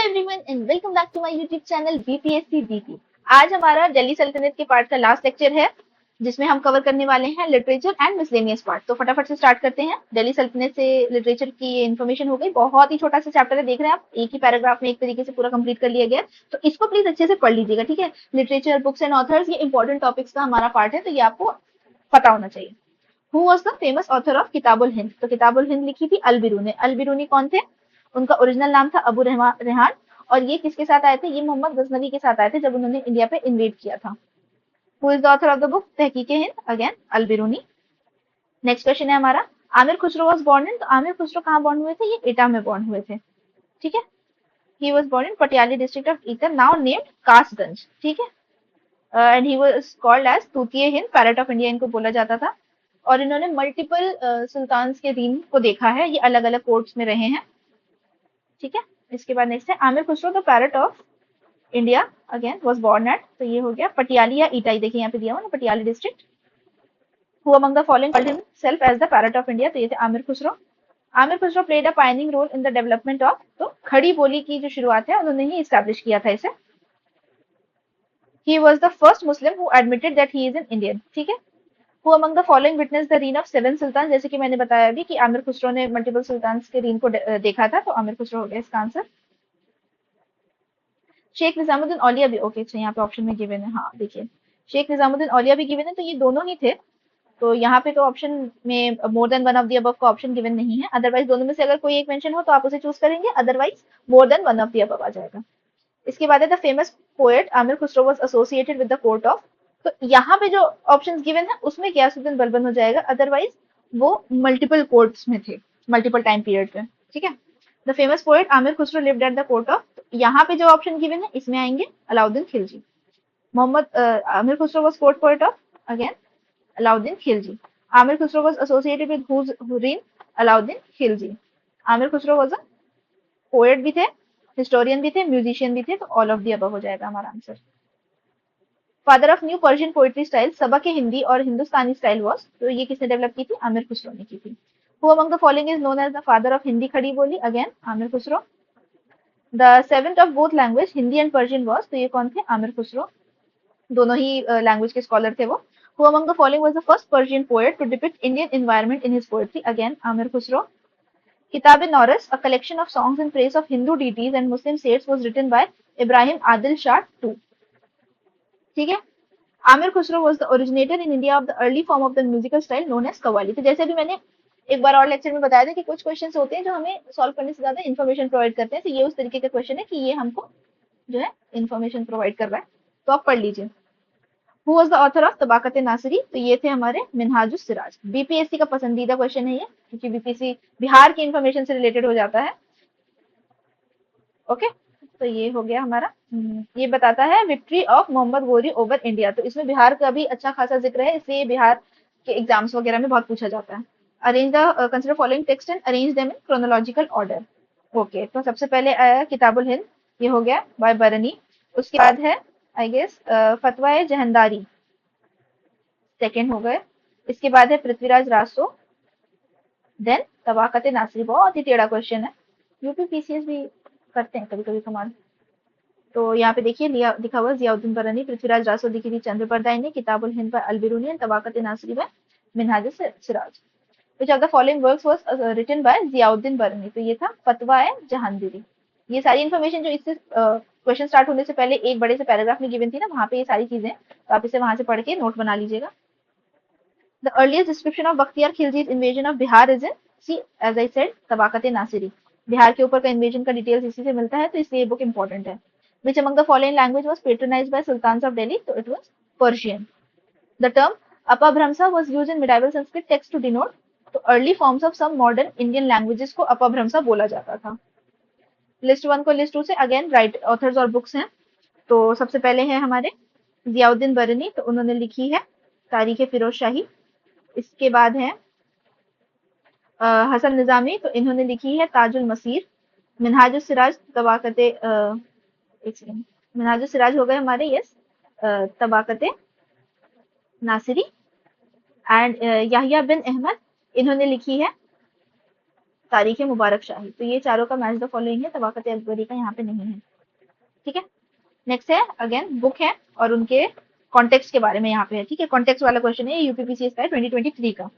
Everyone and welcome back to my YouTube channel BPSC BP. आज हमारा दिल्ली सल्तनत के पार्ट का लास्ट लेक्चर है जिसमें हम कवर करने वाले हैं लिटरेचर एंड मिसलेनियस पार्ट। तो फटाफट से स्टार्ट करते हैं। दिल्ली सल्तनत से लिटरेचर की ये इन्फॉर्मेशन हो गई। बहुत ही छोटा सा चैप्टर है, देख रहे हैं आप, एक ही पैराग्राफ में एक तरीके से पूरा कंप्लीट कर लिया गया। तो इसको प्लीज अच्छे से पढ़ लीजिएगा, ठीक है। लिटरेचर, बुक्स एंड ऑथर्स, ये इंपॉर्टेंट टॉपिक्स का हमारा पार्ट है, तो ये आपको पता होना चाहिए। Who was the famous author of Kitabul Hind? तो किताबुल हिंद लिखी थी अल बिरूनी। अल बिरूनी कौन थे? उनका ओरिजिनल नाम था अबू रेहान। और ये किसके साथ आए थे? ये मोहम्मद गजनवी के साथ आए थे जब उन्होंने इंडिया पे इन्वेड किया था। Who is the author of the book Tahqiq-e Hind? Again Al Biruni. Next question है हमारा, Amir Khusro was born in. तो आमिर खुसरो कहाँ बॉर्न हुए थे? ये एटा में बॉर्न हुए थे, ठीक है। He was born in Patiali district of Etah, now named Kasganj, ठीक है। And he was called as Tuti-e Hind, parrot of India इनको बोला जाता था। और इन्होंने मल्टीपल सुल्तान्स के दीन को देखा है, ये अलग अलग कोर्ट्स में रहे हैं, ठीक है। इसके बाद नेक्स्ट है Amir Khusro the parrot of India again was born at, तो ये हो गया पटियाली या ईटाई, देखिए यहाँ पे दिया हुआ ना, Patiali district. Who among the following called himself as the parrot of India? तो ये थे Amir Khusro. Amir Khusro played a pioneering role in the development of, तो खड़ी बोली की जो शुरुआत है उन्होंने ही स्टैब्लिश किया था इसे। He was the first Muslim who admitted that he is an Indian, ठीक है। Who among the following witness the reign of seven sultan? जैसे कि मैंने बताया अभी कि आमिर खुसरो ने मल्टीपल सुल्तान के रीन को देखा था, तो आमिर खुसरो हो गया इसका आंसर। शेख निजामुद्दीन औलिया भी, ओके, अच्छा यहाँ पे ऑप्शन में गिवन है, हाँ देखिए, शेख निजामुद्दीन औलिया भी गिवन है, तो ये दोनों ही थे। तो यहाँ पे तो ऑप्शन में मोर than one of the above का ऑप्शन गिवन नहीं है, अदरवाइज दोनों में से अगर कोई एक मेंशन हो तो आप उसे चूज करेंगे, otherwise more than one of the above आ जाएगा। इसके बाद है the famous poet Amir Khusro was associated with the court of. तो यहाँ पे जो ऑप्शंस गिवन है उसमें गियासुद्दीन बलबन हो जाएगा, अदरवाइज वो मल्टीपल कोर्ट्स में थे, मल्टीपल टाइम पीरियड पे, ठीक है। The famous poet Amir Khusro lived at the court of, यहाँ पे जो ऑप्शन गिवन है इसमें आएंगे Alauddin Khilji. Mohammad Amir Khusro was court poet of, again Alauddin Khilji. Amir Khusro was associated with whose reign? Alauddin Khilji. Amir Khusro was a poet भी थे, हिस्टोरियन भी थे, म्यूजिशियन भी थे, तो ऑल ऑफ दी अबव हो जाएगा हमारा answer. Father of new Persian poetry style, सबा के हिंदी और हिंदुस्तानी स्टाइल वॉज, तो ये किसने डेवलप की थी? आमिर खुसरो ने की थी। Who among the following is known as the father of Hindi Khari Boli? Again Amir Khusro. The seventh of both language Hindi and Persian was, तो ये कौन थे? आमिर खुसरो, दोनों ही लैंग्वेज के स्कॉलर थे वो। Who among the following was the first Persian poet to depict Indian environment in his poetry? Again Amir Khusro. Kitab-e-Norras, a collection of songs in praise of Hindu deities and Muslim saints, was written by Ibrahim Adil Shah II. ठीक है। Amir Khusro was the originator in India of the early form of the musical style known as qawwali. तो जैसे भी मैंने एक बार और lecture में बताया था कि कुछ क्वेश्चंस होते हैं जो हमें सॉल्व करने से ज्यादा इन्फॉर्मेशन प्रोवाइड करते हैं, तो ये उस तरीके का क्वेश्चन है कि ये हमको जो है इन्फॉर्मेशन प्रोवाइड कर रहा है, तो आप पढ़ लीजिए। Who was the author of Tabaqat Nasiri? तो ये थे हमारे मिनहाजुस सिराज। बीपीएससी का पसंदीदा क्वेश्चन है ये, क्योंकि बीपीएससी बिहार की इन्फॉर्मेशन से रिलेटेड हो जाता है। ओके, तो ये हो गया हमारा। ये बताता है victory of Mohammad Ghori over India, तो इसमें बिहार का भी अच्छा खासा जिक्र है, इसलिए बिहार के एग्जाम्स वगैरह में बहुत पूछा जाता है। Arrange the consider following text and arrange them in chronological order. Okay, तो सबसे पहले आया किताबुल हिंद, ये हो गया बाय बरनी। उसके बाद है आई गेस फतवा जहंदारी, सेकेंड हो गए। इसके बाद है पृथ्वीराज रासो, देन तबाकत नासिरी। बहुत ही टेढ़ा क्वेश्चन है, यूपी पीसीएस भी करते हैं कभी कभी कमाल। तो यहाँ पे देखिए लिखा हुआ जियाउद्दीन बरनी, पृथ्वीराज रासो लिखी थी चंद्रपर्दाई ने, किताबुल हिंद पर अल बिरूनी, तबाकत नासिरी में Minhaj Siraj. Which of the following works was written by Ziauddin Barani? तो ये था फतवा जहांगीरी। ये सारी इन्फॉर्मेशन जो इससे क्वेश्चन स्टार्ट होने से पहले एक बड़े से पैराग्राफ में गिवन थी ना, वहां पे ये सारी चीजें, तो आप इसे वहां से पढ़ के नोट बना लीजिएगा। The earliest description of Bakhtiyar Khilji's invasion of Bihar is in, see, as I said, Tabaqat Nasiri. Bihar के ऊपर का इन्वेजन का डिटेल्स इसी से मिलता है, तो इसलिए ये बुक इंपॉर्टेंट है। Which among the following language was patronized by sultans of Delhi? तो it was Persian. The term अपभ्रंश was used in medieval Sanskrit text to denote, तो early forms of some modern Indian languages को अपभ्रंश बोला जाता था। List one को list to से अगेन राइट ऑथर्स और बुक्स हैं। तो सबसे पहले है हमारे जियाउद्दीन बरनी, तो उन्होंने लिखी है तारीख फिरोज शाही। इसके बाद है हसन निजामी, तो इन्होंने लिखी है ताजुल मसीर। मिनहाजुस सिराज तबाकत एक सेकंड, मिनहाजुस सिराज हो गए हमारे, यस, तबाकत नासिरी। एंड याहिया बिन अहमद, इन्होंने लिखी है तारीख मुबारक शाही। तो ये चारों का मैच द फॉलोइंग है, तबाकत अकबरी का यहाँ पे नहीं है। ठीक है, नेक्स्ट है अगेन बुक है और उनके कॉन्टेक्स्ट के बारे में यहाँ पे है। ठीक है, कॉन्टेक्स्ट वाला क्वेश्चन है, यूपीपीसीएस का है 2023 का।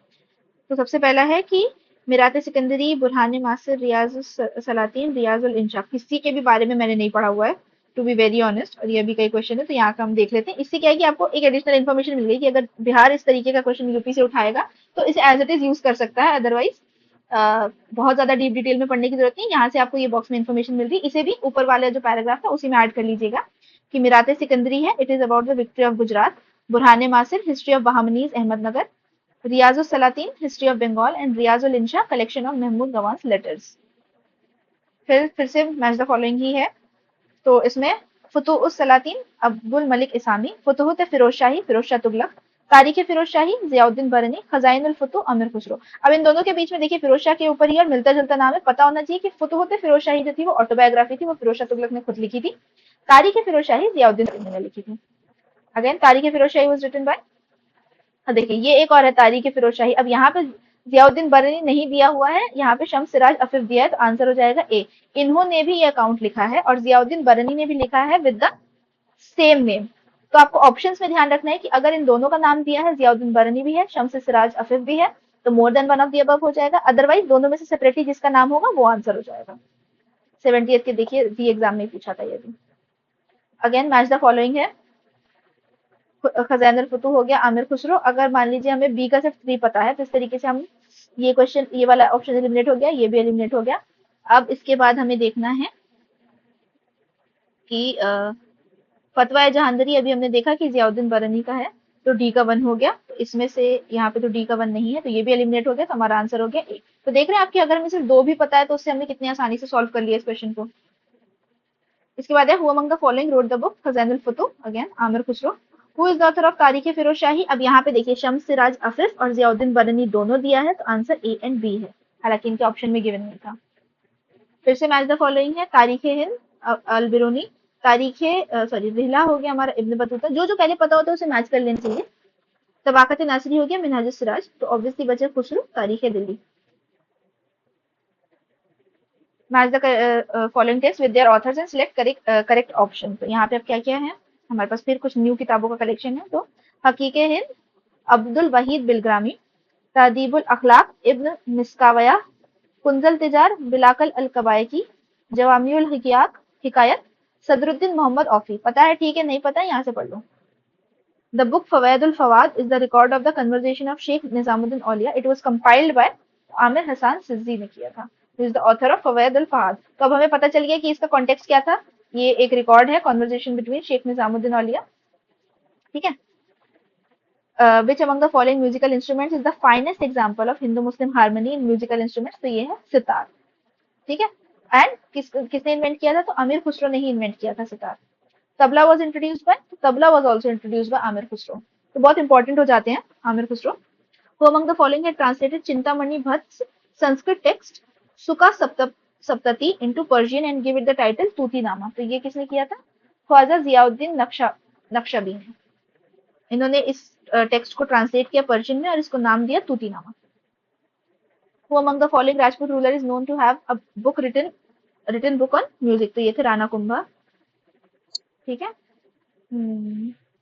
तो सबसे पहला है कि मिरात सिकंदरी, बुरहान मासिर, रियाज सलातीन, रियाज उल इंशा, किसी के भी बारे में मैंने नहीं पढ़ा हुआ है टू बी वेरी ऑनेस्ट, और ये भी कई क्वेश्चन है तो यहाँ का हम देख लेते हैं। इससे क्या है कि आपको एक एडिशनल इन्फॉर्मेशन मिल गई कि अगर बिहार इस तरीके का क्वेश्चन यूपी से उठाएगा तो इसे एज इट इज यूज कर सकता है, अदरवाइज बहुत ज्यादा डीप डिटेल में पढ़ने की जरूरत नहीं। यहाँ से आपको ये बॉक्स में इन्फॉर्मेशन मिल रही है, इसे भी ऊपर वाला जो पैराग्राफ था उसी में ऐड कर लीजिएगा कि मिरात सिकंदरी है, it is about the victory of Gujarat, Burhan Maasir, history of Bahmanis Ahmadnagar, Riyazul Salatin, history of Bengal, and Riyazul Insha, collection of Mahmud Gawan letters. फिर से मैच द फॉलोइंग ही है। तो इसमें फुतुहुस सलातीन अब्दुल मलिक इसामी, फुतुहत फिरोज शाही फिरोज शाह तुगलक, तारीख फिरोज शाही जियाउद्दीन बरनी, खजाइनुल फुतुह अमीर खुसरो। अब इन दोनों के बीच में देखिए फिरोज शाह के ऊपर ही और मिलता जुलता नाम है, पता होना चाहिए कि फुतुहत फिरोज शाही जो थी वो ऑटोबायोग्राफी थी, वो फिरोज शाह तुगलक ने खुद लिखी थी। तारीख फिरोज शाही जियाउद्दीन बरनी ने लिखी थी। अगेन तारीख फिरोज शाही वाज रिटन बाय, देखिए ये एक और है तारीख फिरोज शाही। अब यहाँ पे जियाउद्दीन बरनी नहीं दिया हुआ है, यहाँ पे शम्स सिराज अफीफ दिया है, तो आंसर हो जाएगा ए। इन्होंने भी ये अकाउंट लिखा है और जियाउद्दीन बरनी ने भी लिखा है विद द सेम नेम। तो आपको ऑप्शंस में ध्यान रखना है कि अगर इन दोनों का नाम दिया है, जियाउद्दीन बरनी भी है, शम्स सिराज अफीफ भी है, तो मोर than one of the above हो जाएगा। अदरवाइज दोनों में से सेपरेटली जिसका नाम होगा वो आंसर हो जाएगा। 70th के देखिए री एग्जाम में पूछा था ये भी। अगेन मैच द फॉलोइंग है, खजानुल फुतूह हो गया, आमिर खुसरो। अगर मान लीजिए हमें बी का सिर्फ 3 पता है तो इस तरीके से हम ये क्वेश्चन, ये वाला ऑप्शन एलिमिनेट हो गया, ये भी एलिमिनेट हो गया। अब इसके बाद हमें देखना है कि फतवा जहांदरी अभी हमने देखा कि जियाउद्दीन बरनी का है, तो डी का 1 हो गया। तो इसमें से यहाँ पे तो डी का 1 नहीं है, तो ये भी एलिमिनेट हो गया, तो हमारा आंसर हो गया ए। तो देख रहे हैं आपकी, अगर हमें सिर्फ 2 भी पता है तो उससे हमने कितनी आसानी से सॉल्व कर लिया इस क्वेश्चन को। इसके बाद है who among the following wrote the book Khazainul Futuh, again Amir Khusro. Who is the author of Tarikh Firoz शाही, अब यहाँ पे देखिए शम्स सिराज अफीफ और जियाउद्दीन बरनी दोनों दिया है, तो आंसर ए एंड बी है, हालांकि इनके ऑप्शन में गिवन नहीं था। फिर से मैच द फॉलोइंग है, तारीख हिंद अल बिरूनी, तारीख सॉरी रिहला हो गया हमारा इब्न बतूता, जो जो पहले पता होता है उसे मैच कर लेना चाहिए। तबाकत नासरी हो गया मिनहाज सिराज, तो ऑब्वियसली बचे खुसरो, तारीख Delhi. Match the following text with their authors and select correct option. तो यहाँ पे अब क्या क्या है, हमारे पास फिर कुछ न्यू किताबों का कलेक्शन है। तो हकीके हिंद अब्दुल वहीद बिलग्रामी, तहदीबुल अखलाक इब्न मिस्कावया, कुंजल तिजार बिलाकल अल कबायकी, जवामिउल हिकायत सदरुद्दीन मोहम्मद औफी। पता है ठीक है, नहीं पता है यहाँ से पढ़ लो। The book Fawaidul Fawad is the record of the conversation of Sheikh Nizamuddin Aulia. It was compiled by Aamir Hasan सिज्जी ने किया था। Who is the author of Fawaidul Fawad? तो अब हमें पता चल गया कि इसका कॉन्टेक्स्ट क्या था। ये एक रिकॉर्ड है, कॉन्वर्जेशन बिटवीन शेख निजामुद्दीन औलिया। ठीक है, which among the following musical instruments is the finest example of Hindu-Muslim harmony in musical instruments? तो ये है सितार। ठीक है, एंड किसने इन्वेंट किया था, तो अमीर खुसरो ने ही इन्वेंट किया था sitar. Tabla was introduced by, tabla was also introduced by Aamir Khusro. तो बहुत इंपॉर्टेंट हो जाते हैं Aamir Khusro. Who among the following had translated Chintamani Bhatt's Sanskrit text Sukha Saptati into Persian and give it the title Tutinama? तो ये किसने किया था, ख्वाजा जियाउद्दीन नक्शबी ने। इन्होंने इस टेक्स्ट को ट्रांसलेट किया पर्शियन में और इसको नाम दिया तूतीनामा। Who among the following Rajput ruler is known to have a book written book on music? तो ये थे राणा कुंभा। ठीक है,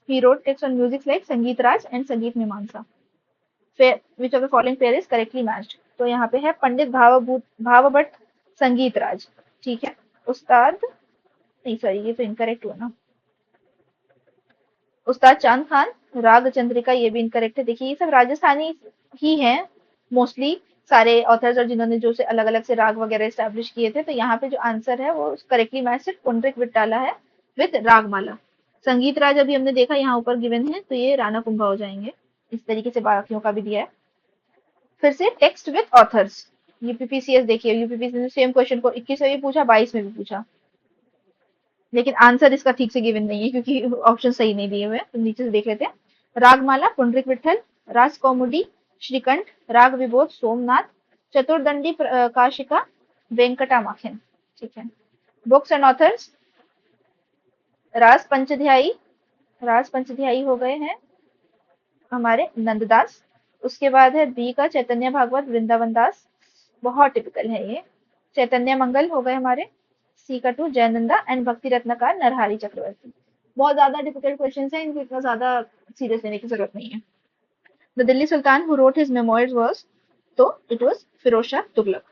he wrote texts on music like संगीत राज एंड संगीत मीमांसा। Which of the following pair is correctly matched? तो यहाँ पे है पंडित भावभट्ट संगीत राज। ठीक है, उस्ताद नहीं सॉरी ये तो इनकरेक्ट हुआ ना, उस्ताद चांद खान राग चंद्रिका, ये भी इनकरेक्ट है। देखिए ये सब राजस्थानी ही है मोस्टली सारे ऑथर्स, और जिन्होंने जो से अलग अलग से राग वगैरह एस्टेब्लिश किए थे। तो यहाँ पे जो आंसर है वो करेक्टली मैच पुंडरिक विट्टाला है विद रागमाला। संगीत राज अभी हमने देखा यहाँ ऊपर गिवन है, तो ये राणा कुंभा हो जाएंगे। इस तरीके से बाकियों का भी दिया है। फिर से टेक्स्ट विद ऑथर्स, यूपीपीसीएस देखिए, यूपीपीसीएस ने सेम क्वेश्चन को 21 में भी पूछा, 22 में भी पूछा, लेकिन आंसर इसका ठीक से गिवन नहीं है क्योंकि ऑप्शन सही नहीं दिए हुए। तो नीचे से देख लेते हैं, रागमाला पुंडरिक विठल, राज कौमुदी श्रीकंठ, राग विबोध सोमनाथ, चतुर्दंडी काशिका वेंकटा माखिन। ठीक है, बुक्स एंड ऑथर्स, राज पंचध्यायी हो गए हैं हमारे नंददास। उसके बाद है बी का चैतन्य भागवत वृंदावन दास, बहुत टिपिकल है ये। चैतन्य मंगल हो गए हमारे। सी का 2 जयनंदा एंड भक्ति रत्नकार नरहरि चक्रवर्ती। बहुत ज्यादा डिफिकल्ट क्वेश्चन है, इनको इतना ज्यादा सीरियस लेने की जरूरत नहीं है। The Delhi sultan who wrote his memoirs was, तो इट वाज फिरोज शाह तुगलक।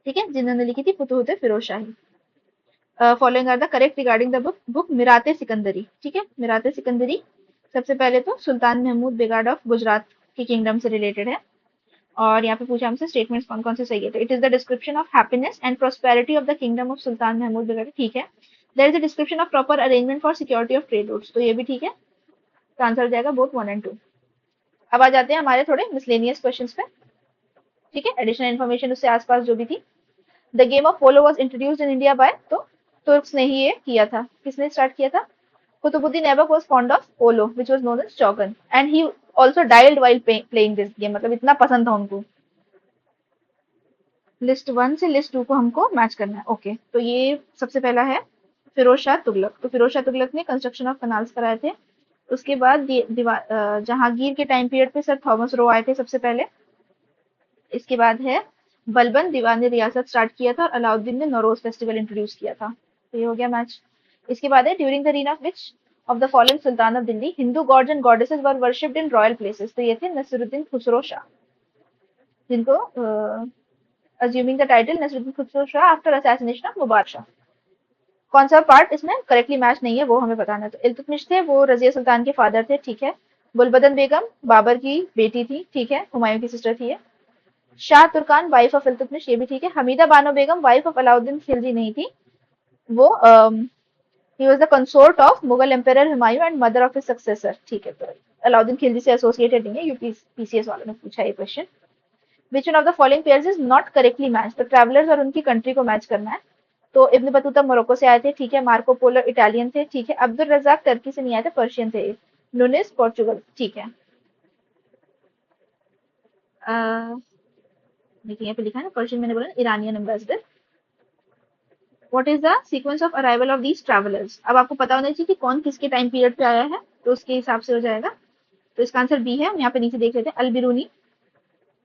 ठीक है, जिन्होंने लिखी थी Futuhat Firoz Shahi. Following are the correct regarding the book Mirat-e Sikandari. ठीक है, मिराते सिकंदरी सबसे पहले तो सुल्तान महमूद बेगाड ऑफ गुजरात की किंगडम से रिलेटेड है। और यहाँ पे पूछा हमसे स्टेटमेंट्स कौन कौन से सही है, तो it is the description of happiness and prosperity of the kingdom of sultan Mahmud Begada. ठीक है। There is a description of proper arrangement for security of trade routes, तो ये भी ठीक है। तो आंसर हो जाएगा बोथ 1 and 2। अब आ जाते हैं हमारे थोड़े मिसलेनियस क्वेश्चंस पे। ठीक है, एडिशनल इन्फॉर्मेशन उससे आसपास जो भी थी। The game of polo was introduced in India by, तो तुर्क्स ने ही ये किया था। किसने स्टार्ट किया था? Qutubuddin Aibak was fond of polo which was known as chaugan and he also died while playing this game, मतलब इतना पसंद था उनको। लिस्ट 1 से लिस्ट 2 को हमको मैच करना है। ओके, तो ये सबसे पहला है फिरोज शाह तुगलक। तो फिरोज शाह तुगलक ने कंस्ट्रक्शन ऑफ कनाल्स कराए थे। उसके बाद जहांगीर के टाइम पीरियड पे सर थॉमस रो आए थे सबसे पहले। इसके बाद है बलबन दीवान ने रियासत स्टार्ट किया था और अलाउद्दीन ने नौरोज फेस्टिवल इंट्रोड्यूस किया था। तो ये हो गया मैच। इसके बाद है during the reign of which of the following sultan of Delhi Hindu gods and goddesses were worshipped in royal places, तो ये थे नसरुद्दीन खुसरो शाह, जिनको assuming the title Nasiruddin Khusro Shah after assassination of Mubarak Shah. कौन सा पार्ट इसमें करेक्टली मैच नहीं है वो हमें बताना है। तो इल्तुतमिश थे, वो रजिया सुल्तान के फादर थे। ठीक है। गुलबदन बेगम बाबर की बेटी थी। ठीक है, हुमायूं की सिस्टर थी ये। शाह तुर्कान वाइफ ऑफ इल्तुतमिश, ये भी ठीक है। हमीदा बानो बेगम वाइफ ऑफ अलाउद्दीन खिलजी नहीं थी, वो ही was the consort of Mughal empire Humayun and mother of his successor. ठीक है, तो अलाउद्दीन खिलजी से एसोसिएटेड नहीं है। यूपीसीएस वालों ने पूछा ये question. Which one of the following pairs is not correctly match, तो ट्रैवलर्स और उनकी कंट्री को मैच करना है। तो इब्न बतूता मोरक्को से आए थे। ठीक है। मार्को पोलो इटालियन थे। ठीक है। अब्दुल रजाक टर्की से नहीं आए थे, पर्शियन थे। नुनिस पोर्चुगल। ठीक है। देखिए यहाँ पे लिखा है ना, पर्शियन मैंने बोला Iranian ambassador. What is the sequence of arrival of these travellers? अब आपको पता होना चाहिए कि कौन किसके टाइम पीरियड पे आया है, तो उसके हिसाब से हो जाएगा। तो इसका आंसर बी है। हम यहाँ पे नीचे देख लेते हैं, अल बिरूनी।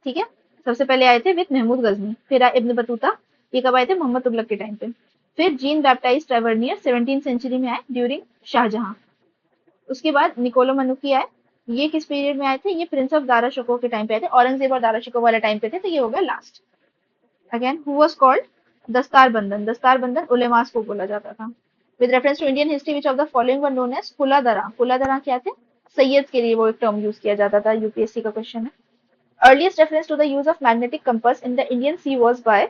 ठीक है, सबसे पहले आए थे विद महमूद गजनी। फिर आए इब्न बतूता, ये कब आए थे? मोहम्मद तुगलक के टाइम पे। फिर जीन बैप्टाइज ट्रेवर्नियर 17th सेंचुरी में आए ड्यूरिंग शाहजहां। उसके बाद निकोलो मनुकी आए, ये किस पीरियड में आए थे? ये प्रिंस ऑफ दारा शिकोह के टाइम पे आए थे, औरंगजेब और दारा शिकोह वाले टाइम पे थे, तो ये हो गया last. Again who was called Dastar Bandan? Dastar Bandan उलेमास को बोला जाता था। With reference to Indian history which of the following were known as Kuladra? Kuladra क्या थे? सैयद के लिए वो एक टर्म यूज किया जाता था, यूपीएससी का क्वेश्चन है। Earliest reference to the use of magnetic compass in the Indian sea was by,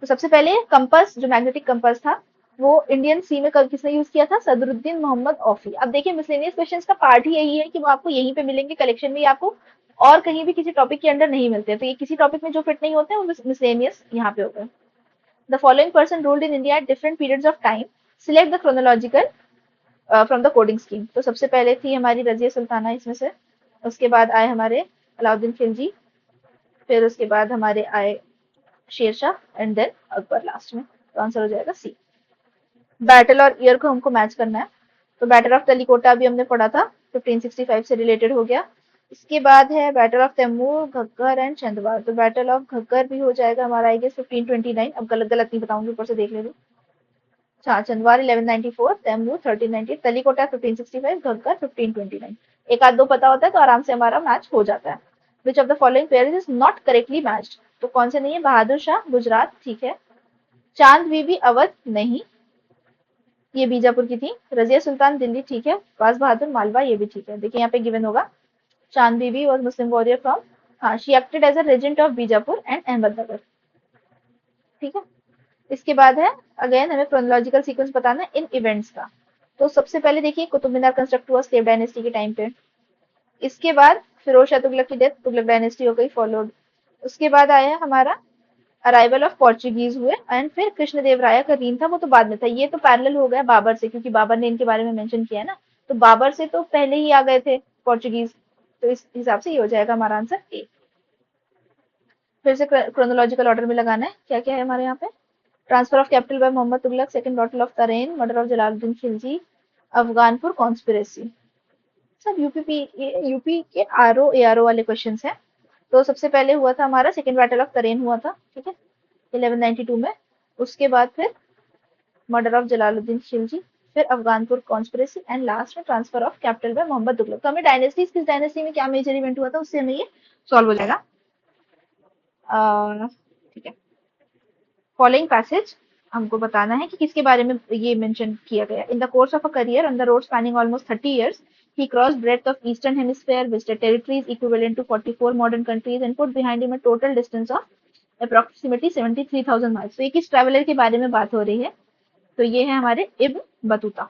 तो सबसे पहले कंपास जो मैग्नेटिक कंपास था वो इंडियन सी में किसने यूज किया था? सदरुद्दीन मोहम्मद औफी। अब देखिए मिसलेनियस क्वेश्चंस का पार्ट ही यही है कि वो आपको यहीं पे मिलेंगे कलेक्शन में, आपको और कहीं भी किसी टॉपिक के अंडर नहीं मिलते, तो ये किसी टॉपिक में जो फिट नहीं होते हैं वो मिसलेनियस यहाँ पे होगा। The following person ruled in India at different periods of time, select the chronological from the coding scheme. तो सबसे पहले थी हमारी रजिया सुल्ताना इसमें से। उसके बाद आए हमारे अलाउद्दीन खिलजी। फिर उसके बाद हमारे आए Sher Shah and then Akbar last में। तो आंसर हो जाएगा सी। बैटल और ईयर को हमको मैच करना है। तो बैटल ऑफ तलीकोटा भी हमने पढ़ा था, 1565 से रिलेटेड हो गया। इसके बाद है battle of Taimur, Ghaggar and Chandwar. तो बैटल ऑफ घग्गर भी हो जाएगा हमारा आई गेस 1529। अब गलत गलत नहीं बताऊंगी, ऊपर से देख ले लो। अच्छा, चंदवार 1194, तैमूर 1390, तलीकोटा 1565, घग्गर 1529। एक आध दो पता होता है तो आराम से हमारा मैच हो जाता है। विच of the following pair is not correctly matched? तो कौन से नहीं है? बहादुर शाह गुजरात, ठीक है। चांद बीबी अवध नहीं, ये बीजापुर की थी। रजिया सुल्तान दिल्ली, ठीक है। बाज बहादुर मालवा, ये भी ठीक है। देखिए यहाँ पे गिवन होगा, Chand Bibi was Muslim warrior from, हाँ, she acted as a regent of Bijapur and Ahmadnagar. ठीक है। इसके बाद है, अगेन हमें क्रोनोलॉजिकल सीक्वेंस बताना है इन इवेंट्स का। तो सबसे पहले देखिए कुतुब मीनार कंस्ट्रक्ट हुआ स्लेव डायनेस्टी के टाइम पे। इसके बाद फिरोज शाह तुगलक की डेथ, तुगलक डायनेस्टी हो गई फॉलोड। उसके बाद आया हमारा अराइवल ऑफ पोर्चुगीज हुए एंड फिर कृष्णदेव राय का रीन था, वो तो बाद में था। ये तो पैरेलल हो गया बाबर से, क्योंकि बाबर ने इनके बारे में मेंशन किया है ना, तो बाबर से तो पहले ही आ गए थे पोर्चुगीज। तो इस हिसाब से ये हो जाएगा हमारा आंसर ए। फिर से क्रोनोलॉजिकल ऑर्डर में लगाना है, क्या क्या है हमारे यहाँ पे। Transfer of capital by Mohammad Tughlaq, second battle of Tarain, murder of Jalaluddin Khilji, Afghanpur conspiracy. सब यूपी के आरओ एआरओ वाले क्वेश्चन है। तो सबसे पहले हुआ था हमारा सेकेंड बैटल ऑफ तरेन हुआ था, ठीक है, 1192 में। उसके बाद फिर मर्डर ऑफ जलालुद्दीन खिलजी, फिर अफगानपुर कॉन्स्पिरेसी एंड लास्ट में transfer of capital by Mohammad Tughlaq. तो हमें डायनेस्टीज, किस डायनेस्टी में क्या मेजर इवेंट हुआ था, उससे हमें ये सॉल्व हो जाएगा। ठीक है, फॉलोइंग पैसेज हमको बताना है कि किसके बारे में ये मेंशन किया गया। In the course of a career on the road spanning almost 30 years, he crossed breadth of eastern hemisphere, visited territories equivalent to 44 modern countries and put behind him a total distance of approximately 73,000 miles। तो ये किस traveller के बारे में बात हो रही है, तो ये है हमारे इब्न बतूता।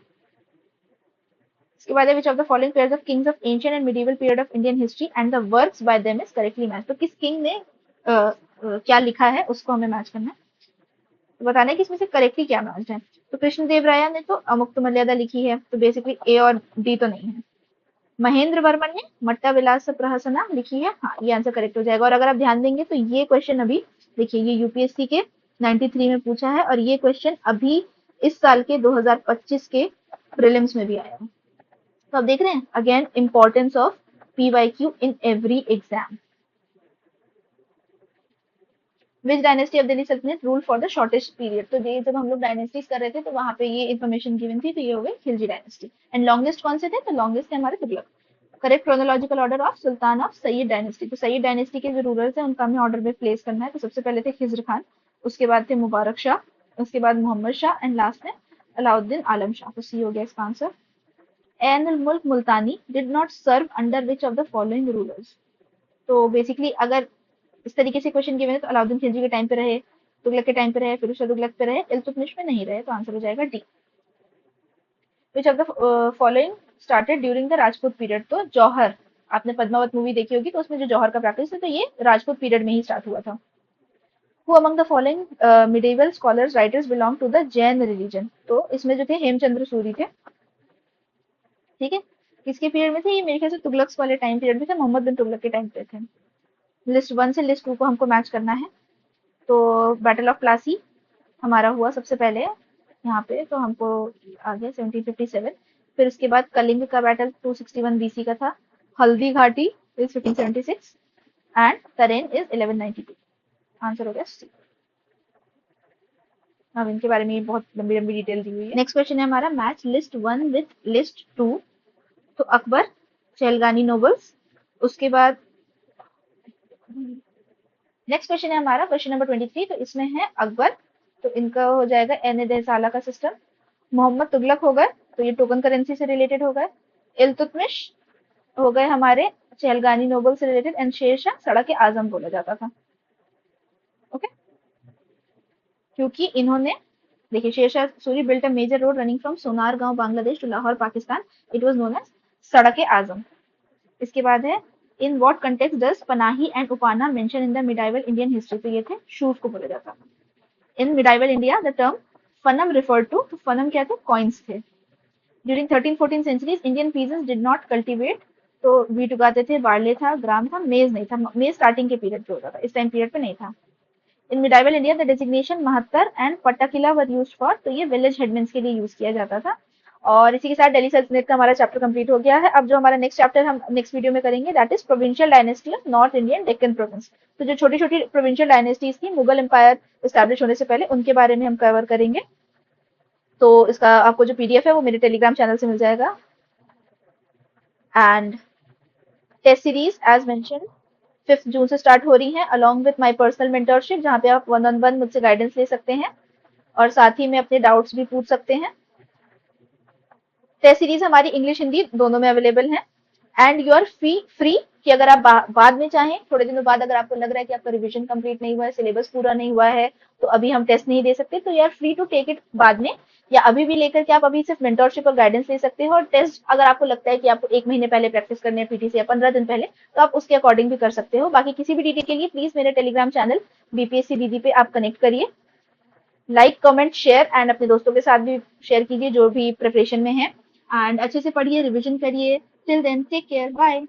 इसके बाद विच of the following pairs of Kings of ancient and medieval period of Indian history and the works by them is correctly match. तो किस किंग ने क्या लिखा है उसको हमें मैच करना है, तो बताना है कि इसमें से करेक्टली क्या मैच है। तो कृष्णदेव राय ने तो अमुक्त मर्यादा लिखी है, तो बेसिकली ए और डी तो नहीं है। महेंद्र वर्मन ने मट्टा विलास प्रहसना लिखी है, हाँ ये आंसर करेक्ट हो जाएगा। और अगर आप ध्यान देंगे तो ये क्वेश्चन अभी देखिए, ये यूपीएससी के 93 में पूछा है और ये क्वेश्चन अभी इस साल के 2025 के प्रीलिम्स में भी आया है। तो आप देख रहे हैं again importance of PYQ in every exam. Which dynasty of Delhi sultanate rule for the shortest period. तो ये जब हम लोग डायनेस्टीज कर रहे थे तो वहां पे ये इन्फॉर्मेशन गिवन थी, तो ये हो गई खिलजी डायनेस्टी। एंड लॉन्गेस्ट कौन से थे, तो लॉन्गेस्ट थे हमारे Tughlaq. Correct chronological order of sultan of Syed dynasty. तो सैयद डायनेस्टी के जो रूलर्स हैं उनका हमें ऑर्डर में प्लेस करना है। तो सबसे पहले थे खिज्र खान, उसके बाद थे मुबारक शाह, उसके बाद मोहम्मद शाह एंड लास्ट में अलाउद्दीन आलम शाह। तो सी हो गया इसका answer. Ain al Mulk Multani did not serve under which of the following rulers. तो बेसिकली अगर इस तरीके से क्वेश्चन गिवन है तो अलाउद्दीन खिलजी के टाइम पे रहे, तुगलक के टाइम पे रहे, फिर तुगलक पे रहे, इल्तुतमिश में नहीं रहे, तो आंसर हो जाएगा D. Which of the following started during the Rajput period. तो जौहर, आपने पद्मावत मूवी देखी होगी, तो उसमें जो जौहर का प्रैक्टिस है तो ये राजपूत पीरियड में ही स्टार्ट हुआ था। Who among the following medieval scholars writers belong to the Jain religion. तो इसमें जो थे हेमचंद्र सूरी थे, ठीक है, किसके पीरियड में थे, ये मेरे ख्याल से तुगलक वाले टाइम पीरियड में थे, मोहम्मद बिन तुगलक के टाइम पे थे। लिस्ट 1 से लिस्ट 2 को हमको मैच करना है। तो बैटल ऑफ प्लासी हमारा हुआ सबसे पहले यहाँ पे, तो हमको आ गया 1757। फिर उसके बाद कलिंग का बैटल 261 बीसी का था। हल्दी घाटी इज 1576 एंड तरेन इज 1192। आंसर हो गया सी। अब इनके बारे में बहुत लंबी लंबी डिटेल दी हुई है। नेक्स्ट क्वेश्चन है हमारा मैच लिस्ट 1 विद लिस्ट 2। तो अकबर, चहलगानी नोबल्स, उसके बाद नेक्स्ट क्वेश्चन है हमारा क्वेश्चन नंबर 23। तो इसमें है अकबर, तो इनका हो जाएगा एन दहसाला का सिस्टम। मोहम्मद तुगलक हो गए, तो ये टोकन करेंसी से रिलेटेड हो गए। इल्तुतमिश हो गए हमारे चहलगानी नोबल से रिलेटेड। एंड शेरशाह सड़क आजम बोला जाता था, ओके, क्योंकि इन्होंने देखिए Shershah Suri built a major road running from Sonargaon Bangladesh to Lahore Pakistan, it was known as Sadak Azam. इसके बाद है in what context does Panahi and Upana mention in the medieval Indian history. तो ये थे शूज को बोला जाता था। In medieval India the term Fanam refer to, तो फनम क्या थे, कॉइन्स थे। During 13-14 centuries Indian peasants did not cultivate, तो वीट उगाते थे, बार्ले था, ग्राम था, मेज नहीं था। मेज स्टार्टिंग के पीरियड पे होता था, इस टाइम पीरियड पे नहीं था। In medieval India the designation Mahattar and Pattakila were used for, तो ये विलेज हेडमेन्स के लिए यूज किया जाता था। और इसी के साथ दिल्ली सल्तनत का हमारा चैप्टर कंप्लीट हो गया है। अब जो हमारा नेक्स्ट चैप्टर हम नेक्स्ट वीडियो में करेंगे that is provincial dynasty of north Indian Deccan province. तो जो छोटी छोटी प्रोविंशियल डायनेस्टीज थी मुगल एम्पायर एस्टैब्लिश होने से पहले, उनके बारे में हम कवर करेंगे। तो इसका आपको जो पीडीएफ है वो मेरे टेलीग्राम चैनल से मिल जाएगा। And test series as mentioned 5 June से स्टार्ट हो रही है along with my personal mentorship, जहाँ पे आप 1-on-1 मुझसे गाइडेंस ले सकते हैं और साथ ही में अपने डाउट्स भी पूछ सकते हैं। टेस्ट सीरीज हमारी इंग्लिश हिंदी दोनों में अवेलेबल है। एंड यू आर फ्री कि अगर आप बाद में चाहें, थोड़े दिनों बाद अगर आपको लग रहा है कि आपका रिवीजन कंप्लीट नहीं हुआ है, सिलेबस पूरा नहीं हुआ है, तो अभी हम टेस्ट नहीं दे सकते, तो you are free to take it बाद में, या अभी भी लेकर के आप अभी सिर्फ मेंटरशिप और गाइडेंस ले सकते हो। और टेस्ट अगर आपको लगता है कि आपको 1 महीने पहले प्रैक्टिस करने है पीटी से, या 15 दिन पहले, तो आप उसके अकॉर्डिंग भी कर सकते हो। बाकी किसी भी डिटेल के लिए प्लीज मेरे टेलीग्राम चैनल बीपीएससी दीदी पे आप कनेक्ट करिए। लाइक कमेंट शेयर एंड अपने दोस्तों के साथ भी शेयर कीजिए जो भी प्रिपरेशन में है। एंड अच्छे से पढ़िए, रिविजन करिए। Till then take care, bye.